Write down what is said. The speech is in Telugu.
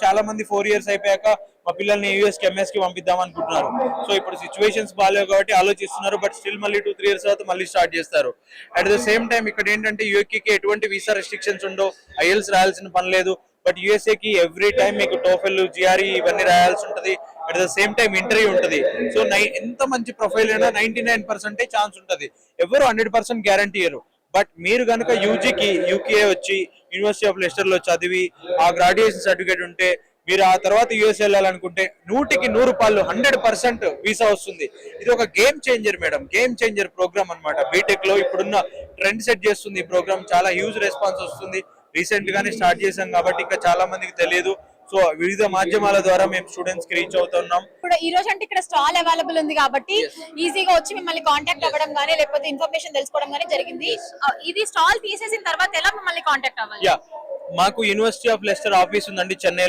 చాలా మంది 4 years అయిపోయాక మా పిల్లల్ని యూఎస్ కి ఎంఎస్ కి పంపిద్దాం అనుకుంటున్నారు. సో ఇప్పుడు సిచ్యువేషన్స్ బాగాలేవు కాబట్టి ఆలోచిస్తున్నారు. బట్ స్టిల్ మళ్ళీ 2-3 years తర్వాత మళ్ళీ స్టార్ట్ చేస్తారు. అట్ ద సేమ్ టైం ఇక్కడ ఏంటంటే యూకేకి ఎటువంటి వీసా రెస్ట్రిక్షన్స్ ఉండవు, ఐఎల్స్ రాయాల్సిన పని లేదు. బట్ యూఎస్ఏకి ఎవ్రీ టైం మీకు టోఫెల్, జిఆర్ఈ ఇవన్నీ రాయాల్సి ఉంటుంది. At the same time interview ఉంటుంది. సో ఎంత మంచి ప్రొఫైల్ అయినా 99% ఛాన్స్ ఉంటుంది. ఎవరు 100% గ్యారంటీ ఇయ్యరు. బట్ మీరు కనుక యూజీకి యూకే వచ్చి యూనివర్సిటీ ఆఫ్ లెస్టర్ లో చదివి ఆ గ్రాడ్యుయేషన్ సర్టిఫికేట్ ఉంటే మీరు ఆ తర్వాత యూఎస్ వెళ్ళాలనుకుంటే 100% 100% వీసా వస్తుంది. ఇది ఒక game changer madam, game changer programme అన్నమాట. బీటెక్ లో ఇప్పుడున్న ట్రెండ్ సెట్ చేస్తుంది ఈ ప్రోగ్రామ్. చాలా హ్యూజ్ రెస్పాన్స్ వస్తుంది. రీసెంట్ గానే స్టార్ట్ చేశాం కాబట్టి ఇంకా చాలా మందికి తెలియదు. సో వివిధ మాధ్యమాల ద్వారా మేము స్టూడెంట్స్ కి రీచ్ అవుతున్నాం. ఇప్పుడు ఈ రోజు అంటే ఇక్కడ స్టాల్ అవైలబుల్ ఉంది కాబట్టి ఈజీగా వచ్చి మిమ్మల్ని కాంటాక్ట్ అవ్వడం గానీ లేకపోతే ఇన్ఫర్మేషన్ తెలుసుకోవడం గానీ జరిగింది. ఇది స్టాల్ తీసేసిన తర్వాత ఎలా మిమ్మల్ని కాంటాక్ట్ అవ్వాలి? మాకు యూనివర్సిటీ ఆఫ్ లెస్టర్ ఆఫీస్ ఉందండి చెన్నై.